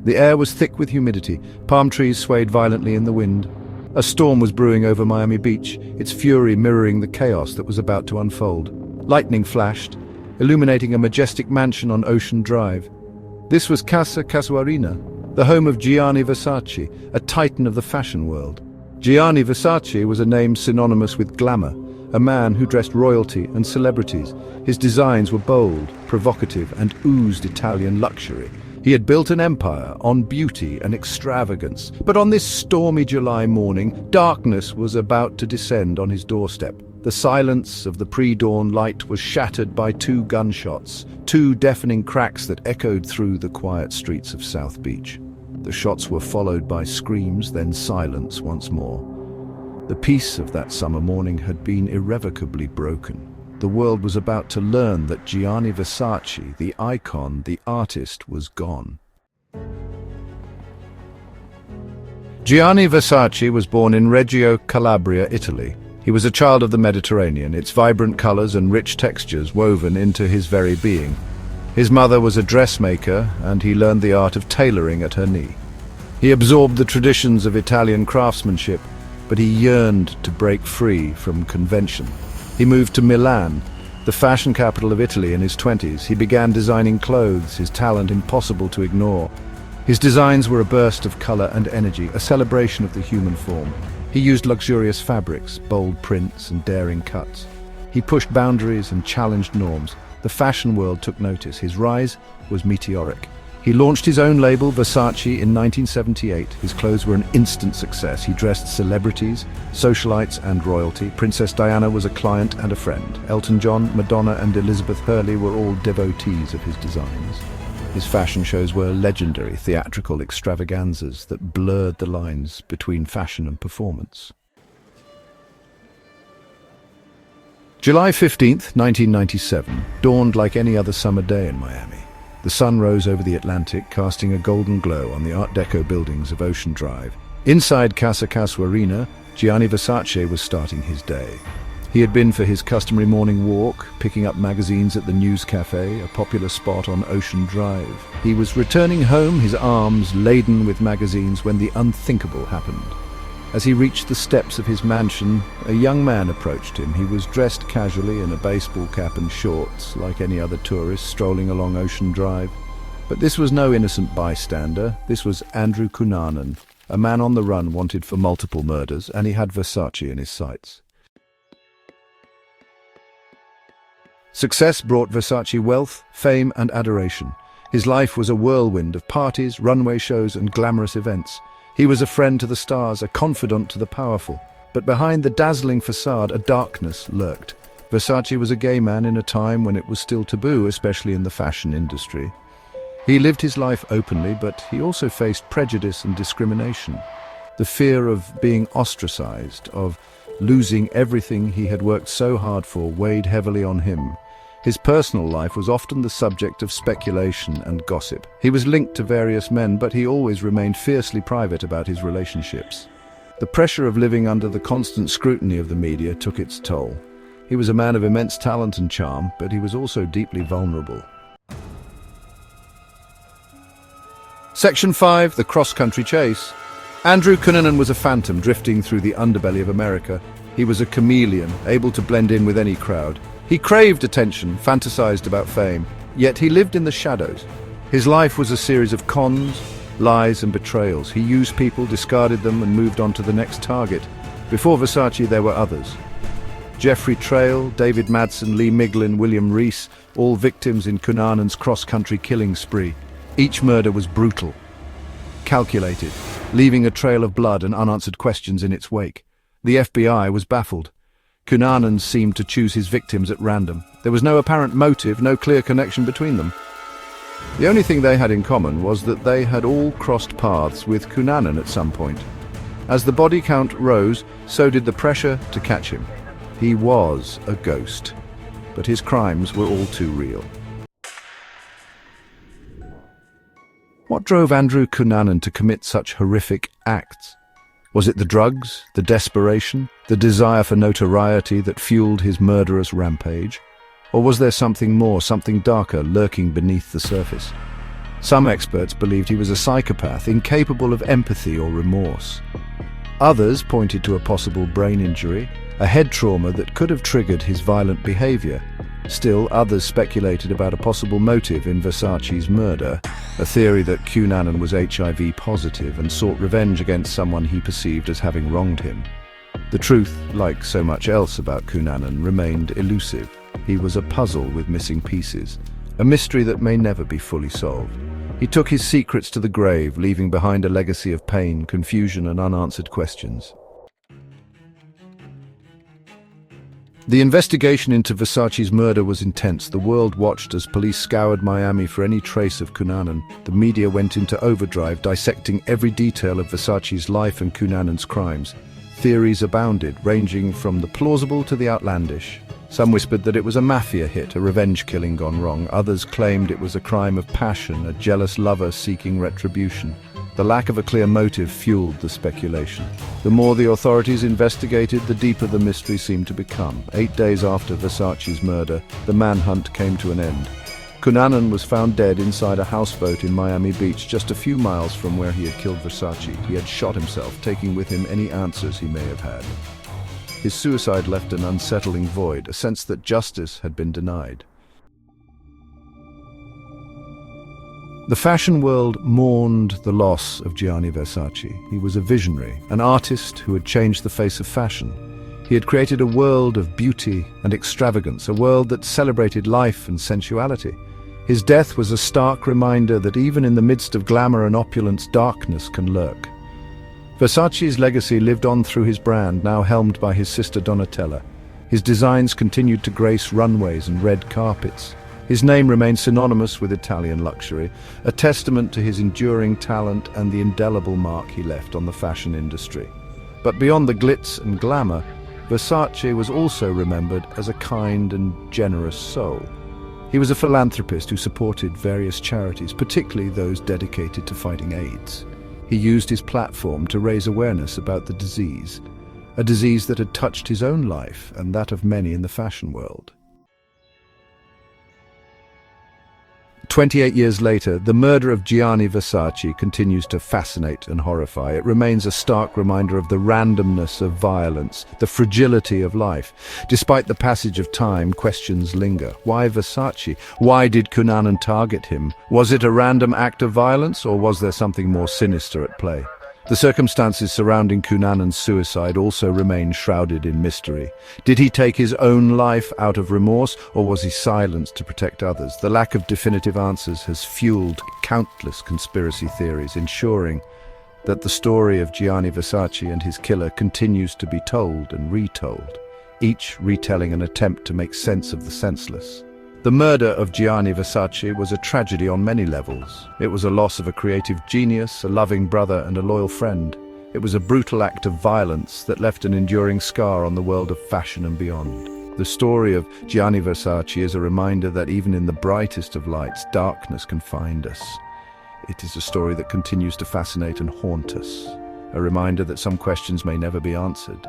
The air was thick with humidity. Palm trees swayed violently in the wind. A storm was brewing over Miami Beach, its fury mirroring the chaos that was about to unfold. Lightning flashed, illuminating a majestic mansion on Ocean Drive. This was Casa Casuarina, the home of Gianni Versace, a titan of the fashion world. Gianni Versace was a name synonymous with glamour, a man who dressed royalty and celebrities. His designs were bold, provocative, and oozed Italian luxury. He had built an empire on beauty and extravagance, but on this stormy July morning, darkness was about to descend on his doorstep. The silence of the pre-dawn light was shattered by 2 gunshots, 2 deafening cracks that echoed through the quiet streets of South Beach. The shots were followed by screams, then silence once more. The peace of that summer morning had been irrevocably broken. The world was about to learn that Gianni Versace, the icon, the artist, was gone. Gianni Versace was born in Reggio Calabria, Italy. He was a child of the Mediterranean, its vibrant colors and rich textures woven into his very being. His mother was a dressmaker, and he learned the art of tailoring at her knee. He absorbed the traditions of Italian craftsmanship, but he yearned to break free from convention. He moved to Milan, the fashion capital of Italy, in his 20s. He began designing clothes, his talent impossible to ignore. His designs were a burst of color and energy, a celebration of the human form. He used luxurious fabrics, bold prints, and daring cuts. He pushed boundaries and challenged norms. The fashion world took notice. His rise was meteoric. He launched his own label, Versace, in 1978. His clothes were an instant success. He dressed celebrities, socialites, and royalty. Princess Diana was a client and a friend. Elton John, Madonna, and Elizabeth Hurley were all devotees of his designs. His fashion shows were legendary, theatrical extravaganzas that blurred the lines between fashion and performance. July 15th, 1997, dawned like any other summer day in Miami. The sun rose over the Atlantic, casting a golden glow on the Art Deco buildings of Ocean Drive. Inside Casa Casuarina, Gianni Versace was starting his day. He had been for his customary morning walk, picking up magazines at the News Cafe, a popular spot on Ocean Drive. He was returning home, his arms laden with magazines, when the unthinkable happened. As he reached the steps of his mansion, a young man approached him. He was dressed casually in a baseball cap and shorts, like any other tourist strolling along Ocean Drive. But this was no innocent bystander. This was Andrew Cunanan, a man on the run wanted for multiple murders, and he had Versace in his sights. Success brought Versace wealth, fame, and adoration. His life was a whirlwind of parties, runway shows, and glamorous events. He was a friend to the stars, a confidant to the powerful. But behind the dazzling facade, a darkness lurked. Versace was a gay man in a time when it was still taboo, especially in the fashion industry. He lived his life openly, but he also faced prejudice and discrimination. The fear of being ostracized, of losing everything he had worked so hard for, weighed heavily on him. His personal life was often the subject of speculation and gossip. He was linked to various men, but he always remained fiercely private about his relationships. The pressure of living under the constant scrutiny of the media took its toll. He was a man of immense talent and charm, but he was also deeply vulnerable. Section 5, the cross-country chase. Andrew Cunanan was a phantom drifting through the underbelly of America. He was a chameleon, able to blend in with any crowd. He craved attention, fantasized about fame, yet he lived in the shadows. His life was a series of cons, lies, and betrayals. He used people, discarded them, and moved on to the next target. Before Versace, there were others. Jeffrey Trail, David Madsen, Lee Miglin, William Reese, all victims in Cunanan's cross-country killing spree. Each murder was brutal, calculated, leaving a trail of blood and unanswered questions in its wake. The FBI was baffled. Cunanan seemed to choose his victims at random. There was no apparent motive, no clear connection between them. The only thing they had in common was that they had all crossed paths with Cunanan at some point. As the body count rose, so did the pressure to catch him. He was a ghost, but his crimes were all too real. What drove Andrew Cunanan to commit such horrific acts? Was it the drugs, the desperation, the desire for notoriety that fueled his murderous rampage? Or was there something more, something darker, lurking beneath the surface? Some experts believed he was a psychopath, incapable of empathy or remorse. Others pointed to a possible brain injury, a head trauma that could have triggered his violent behavior. Still, others speculated about a possible motive in Versace's murder, a theory that Cunanan was HIV positive and sought revenge against someone he perceived as having wronged him. The truth, like so much else about Cunanan, remained elusive. He was a puzzle with missing pieces, a mystery that may never be fully solved. He took his secrets to the grave, leaving behind a legacy of pain, confusion, and unanswered questions. The investigation into Versace's murder was intense. The world watched as police scoured Miami for any trace of Cunanan. The media went into overdrive, dissecting every detail of Versace's life and Cunanan's crimes. Theories abounded, ranging from the plausible to the outlandish. Some whispered that it was a mafia hit, a revenge killing gone wrong. Others claimed it was a crime of passion, a jealous lover seeking retribution. The lack of a clear motive fueled the speculation. The more the authorities investigated, the deeper the mystery seemed to become. 8 days after Versace's murder, the manhunt came to an end. Cunanan was found dead inside a houseboat in Miami Beach, just a few miles from where he had killed Versace. He had shot himself, taking with him any answers he may have had. His suicide left an unsettling void, a sense that justice had been denied. The fashion world mourned the loss of Gianni Versace. He was a visionary, an artist who had changed the face of fashion. He had created a world of beauty and extravagance, a world that celebrated life and sensuality. His death was a stark reminder that even in the midst of glamour and opulence, darkness can lurk. Versace's legacy lived on through his brand, now helmed by his sister Donatella. His designs continued to grace runways and red carpets. His name remained synonymous with Italian luxury, a testament to his enduring talent and the indelible mark he left on the fashion industry. But beyond the glitz and glamour, Versace was also remembered as a kind and generous soul. He was a philanthropist who supported various charities, particularly those dedicated to fighting AIDS. He used his platform to raise awareness about the disease, a disease that had touched his own life and that of many in the fashion world. 28 years later, the murder of Gianni Versace continues to fascinate and horrify. It remains a stark reminder of the randomness of violence, the fragility of life. Despite the passage of time, questions linger. Why Versace? Why did Cunanan target him? Was it a random act of violence, or was there something more sinister at play? The circumstances surrounding Cunanan's suicide also remain shrouded in mystery. Did he take his own life out of remorse, or was he silenced to protect others? The lack of definitive answers has fueled countless conspiracy theories, ensuring that the story of Gianni Versace and his killer continues to be told and retold, each retelling an attempt to make sense of the senseless. The murder of Gianni Versace was a tragedy on many levels. It was a loss of a creative genius, a loving brother, and a loyal friend. It was a brutal act of violence that left an enduring scar on the world of fashion and beyond. The story of Gianni Versace is a reminder that even in the brightest of lights, darkness can find us. It is a story that continues to fascinate and haunt us, a reminder that some questions may never be answered.